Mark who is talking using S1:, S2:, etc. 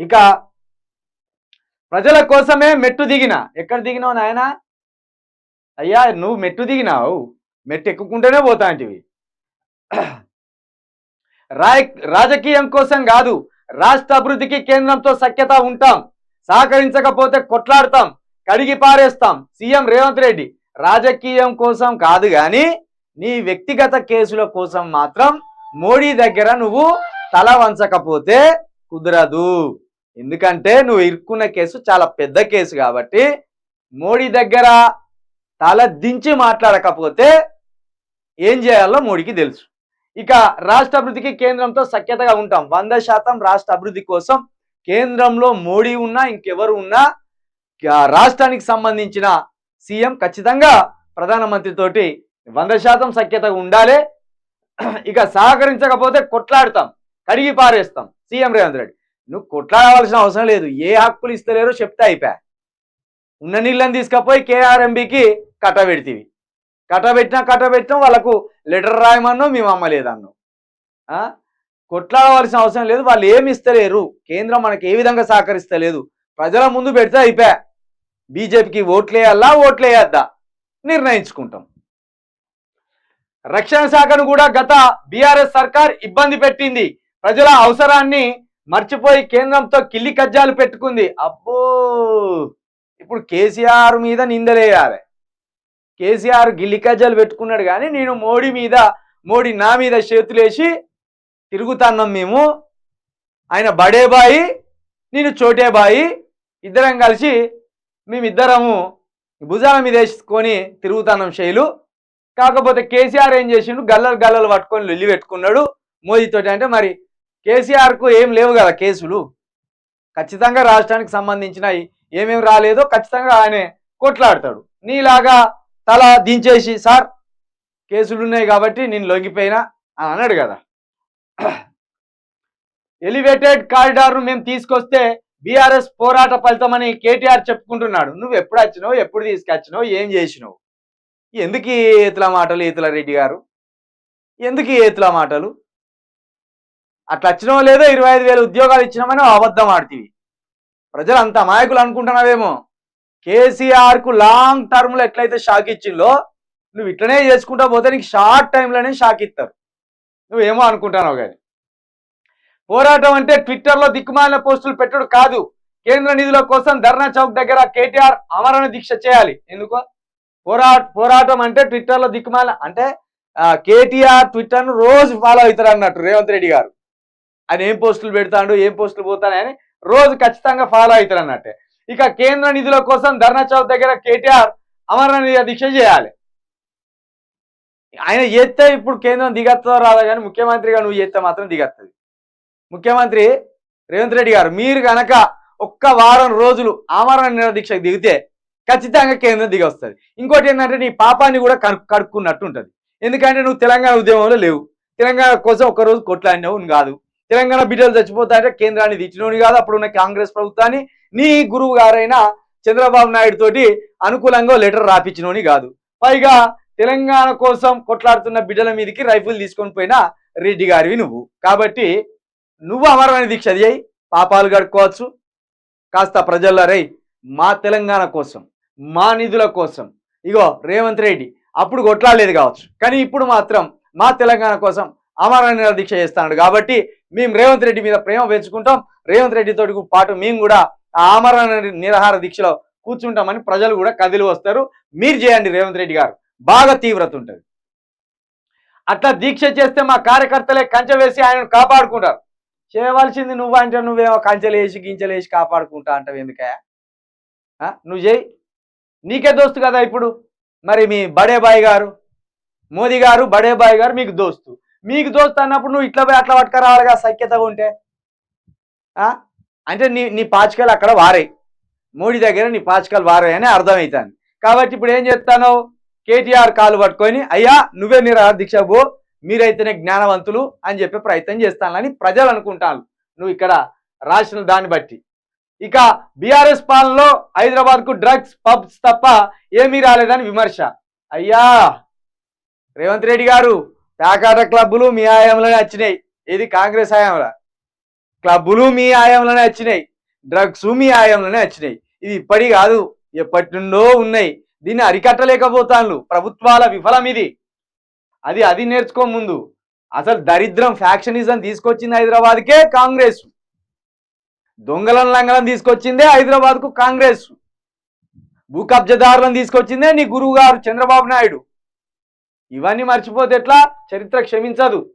S1: ఇక ప్రజల కోసమే మెట్టు దిగిన. ఎక్కడ దిగినావు నాయనా? అయ్యా నువ్వు మెట్టు దిగినావు, మెట్టు ఎక్కుకుంటేనే పోతాంటివి. రాజకీయం కోసం కాదు, రాష్ట్ర అభివృద్ధికి కేంద్రంతో సఖ్యత ఉంటాం, సహకరించకపోతే కొట్లాడతాం, కడిగి పారేస్తాం. సీఎం రేవంత్ రెడ్డి రాజకీయం కోసం కాదు కానీ నీ వ్యక్తిగత కేసుల కోసం మాత్రం మోడీ దగ్గర నువ్వు తల వంచకపోతే కుదరదు. ఎందుకంటే నువ్వు ఇరుక్కున్న కేసు చాలా పెద్ద కేసు కాబట్టి మోడీ దగ్గర తల దించి మాట్లాడకపోతే ఏం చేయాలో మోడీకి తెలుసు. ఇక రాష్ట్ర అభివృద్ధికి కేంద్రంతో సఖ్యతగా ఉంటాం, 100% రాష్ట్ర అభివృద్ధి కోసం కేంద్రంలో మోడీ ఉన్నా ఇంకెవరు ఉన్నా రాష్ట్రానికి సంబంధించిన సీఎం ఖచ్చితంగా ప్రధానమంత్రితోటి 100% సఖ్యతగా ఉండాలి. ఇక సహకరించకపోతే కొట్లాడతాం, కడిగి పారేస్తాం. సీఎం రేవంత్ రెడ్డి నువ్వు కొట్లాడవలసిన అవసరం లేదు, ఏ హక్కులు ఇస్తలేరో చెప్తే అయిపోయా. ఉన్న నీళ్ళని తీసుకపోయి కేఆర్ఎంబికి కట్టబెడితివి, కట్టబెట్టినా వాళ్ళకు లెటర్ రాయమన్నో మేము అమ్మలేదన్నో. కొట్లాడవలసిన అవసరం లేదు, వాళ్ళు ఏమి ఇస్తలేరు, కేంద్రం మనకి ఏ విధంగా సహకరిస్తలేదు, ప్రజల ముందు పెడితే అయిపోయా. బీజేపీకి ఓట్లేయద్దా నిర్ణయించుకుంటాం. రక్షణ శాఖను కూడా గత బీఆర్ఎస్ సర్కార్ ఇబ్బంది పెట్టింది, ప్రజల అవసరాన్ని మర్చిపోయి కేంద్రంతో కిల్లి కజ్జాలు పెట్టుకుంది. అబ్బో, ఇప్పుడు కేసీఆర్ మీద నిందలేయాలి. కేసీఆర్ గిల్లి కజ్జాలు పెట్టుకున్నాడు కానీ నేను మోడీ నా మీద చేతులేసి తిరుగుతున్నాం మేము, ఆయన బడే బాయి నేను చోటే బాయి, ఇద్దరం కలిసి మేమిద్దరము భుజాల మీద వేసుకొని తిరుగుతున్నాం శైలు. కాకపోతే కేసీఆర్ ఏం చేసిండు, గల్లలు పట్టుకొని లొల్లి పెట్టుకున్నాడు మోదీతోటి. అంటే మరి కేసీఆర్కు ఏం లేవు కదా కేసులు, ఖచ్చితంగా రాష్ట్రానికి సంబంధించిన ఏమేమి రాలేదో ఖచ్చితంగా ఆయన కొట్లాడతాడు. నీలాగా తల దించేసి సార్ కేసులు ఉన్నాయి కాబట్టి నేను లొంగిపోయినా అని అన్నాడు కదా. ఎలివేటెడ్ కారిడార్ను మేము తీసుకొస్తే బీఆర్ఎస్ పోరాట ఫలితమని కేటీఆర్ చెప్పుకుంటున్నాడు. నువ్వు ఎప్పుడు వచ్చినావు, ఎప్పుడు తీసుకొచ్చినావు, ఏం చేసినావు? ఎందుకు ఈ ఏతుల మాటలు? ఏతుల రెడ్డి గారు ఎందుకు ఈ ఏతుల మాటలు? అట్లా వచ్చినో లేదో 25,000 ఉద్యోగాలు ఇచ్చినామని అబద్ధం ఆడుతీవి. ప్రజలు అంత అమాయకులు అనుకుంటున్నావేమో. కేసీఆర్కు లాంగ్ టర్మ్లో ఎట్లయితే షాక్ ఇచ్చిందో నువ్వు ఇట్లనే చేసుకుంటా పోతే నీకు షార్ట్ టైంలోనే షాక్ ఇస్తారు. నువ్వేమో అనుకుంటున్నావు కానీ పోరాటం అంటే ట్విట్టర్లో దిక్కుమాలిన పోస్టులు పెట్టడు కాదు. కేంద్ర నిధుల కోసం ధర్నా చౌక్ దగ్గర కేటీఆర్ ఆమరణ దీక్ష చేయాలి. ఎందుకో పోరాటం అంటే ట్విట్టర్లో దిక్కుమాలిన అంటే కేటీఆర్ ట్విట్టర్ను రోజు ఫాలో అవుతారు అన్నట్టు రేవంత్ రెడ్డి గారు. ఆయన ఏం పోస్టులు పెడతాడు, ఏం పోస్టులు పోతానని రోజు ఖచ్చితంగా ఫాలో అవుతారు అన్నట్టే. ఇక కేంద్ర నిధుల కోసం ధర్నా చౌక్ దగ్గర కేటీఆర్ ఆమరణ దీక్ష చేయాలి. ఆయన చేస్తే ఇప్పుడు కేంద్రం దిగత్తో రాదా కానీ ముఖ్యమంత్రిగా నువ్వు చేస్తే మాత్రం దిగత్తది. ముఖ్యమంత్రి రేవంత్ రెడ్డి గారు మీరు కనుక ఒక్క వారం రోజులు ఆమరణ దీక్షకు దిగితే ఖచ్చితంగా కేంద్రం దిగి వస్తుంది. ఇంకోటి ఏంటంటే నీ పాపాన్ని కూడా కడుక్కున్నట్టు ఉంటుంది. ఎందుకంటే నువ్వు తెలంగాణ ఉద్యమంలో లేవు, తెలంగాణ కోసం ఒక్కరోజు కొట్లాడినవు కాదు, తెలంగాణ బిడ్డలు చచ్చిపోతాయంటే కేంద్రాన్ని తెచ్చినోని కాదు, అప్పుడున్న కాంగ్రెస్ ప్రభుత్వాన్ని నీ గురువు గారైన చంద్రబాబు నాయుడు తోటి అనుకూలంగా లెటర్ రాపించినోని కాదు. పైగా తెలంగాణ కోసం కొట్లాడుతున్న బిడ్డల మీదకి రైఫిల్ తీసుకొని పోయిన రెడ్డి గారివి నువ్వు. కాబట్టి నువ్వు అమరణ దీక్ష చేయి, పాపాలు కడుక్కోవచ్చు. కాస్త ప్రజల్లో రై మా తెలంగాణ కోసం, మా నిధుల కోసం. ఇగో రేవంత్ రెడ్డి అప్పుడు కొట్లాడలేదు కావచ్చు, కానీ ఇప్పుడు మాత్రం మా తెలంగాణ కోసం అమరణ దీక్ష చేస్తాడు. కాబట్టి మేము రేవంత్ రెడ్డి మీద ప్రేమ పెంచుకుంటాం, రేవంత్ రెడ్డితో పాటు మేము కూడా ఆమరణ నిరాహార దీక్షలో కూర్చుంటామని ప్రజలు కూడా కదిలి వస్తారు. మీరు చేయండి రేవంత్ రెడ్డి గారు, బాగా తీవ్రత ఉంటుంది. అట్లా దీక్ష చేస్తే మా కార్యకర్తలే కంచె వేసి ఆయనను కాపాడుకుంటారు. చేయవలసింది నువ్వు అంటే నువ్వేమో కంచెలేసి గించెలేసి కాపాడుకుంటా అంటావు ఎందుకయా? నువ్వు చేయి, నీకే దోస్తు కదా. ఇప్పుడు మరి మీ బడేబాయి గారు మోదీ గారు బడేబాయి గారు మీకు దోస్తు అన్నప్పుడు నువ్వు ఇట్లా పోయి అట్లా పట్టుకురావాలిగా సఖ్యతగా ఉంటే. అంటే నీ పాచికలు అక్కడ వారాయి, మోడీ దగ్గర నీ పాచికలు వారాయి అని అర్థమవుతుంది. కాబట్టి ఇప్పుడు ఏం చేస్తాను, కేటీఆర్ కాలు పట్టుకొని అయ్యా నువ్వే నిరాహార దీక్ష పో, మీరైతేనే జ్ఞానవంతులు అని చెప్పే ప్రయత్నం చేస్తానని ప్రజలు అనుకుంటాను నువ్వు ఇక్కడ రాసిన దాన్ని బట్టి. ఇక బీఆర్ఎస్ పాలనలో హైదరాబాద్కు డ్రగ్స్ పబ్స్ తప్ప ఏమీ రాలేదని విమర్శ. అయ్యా రేవంత్ రెడ్డి గారు, ప్యాకాట క్లబ్బులు మీ ఆయంలోనే వచ్చినాయి. ఇది కాంగ్రెస్ హయాంలో, క్లబ్బులు మీ ఆయంలోనే వచ్చినాయి. డ్రగ్స్ మీ ఆయంలోనే వచ్చినాయి. ఇది ఇప్పటి కాదు, ఎప్పటి నుండో ఉన్నాయి. దీన్ని అరికట్టలేకపోతాను. ప్రభుత్వాల విఫలం ఇది. అది నేర్చుకో ముందు. అసలు దరిద్రం ఫ్యాక్షనిజం తీసుకొచ్చింది హైదరాబాద్కే కాంగ్రెస్. దొంగలను లంగలను తీసుకొచ్చిందే హైదరాబాద్కు కాంగ్రెస్. భూ కబ్జదారులను తీసుకొచ్చిందే నీ గురువు గారు చంద్రబాబు నాయుడు. ఇవన్నీ మర్చిపోతే ఎట్లా? చరిత్ర క్షమించదు.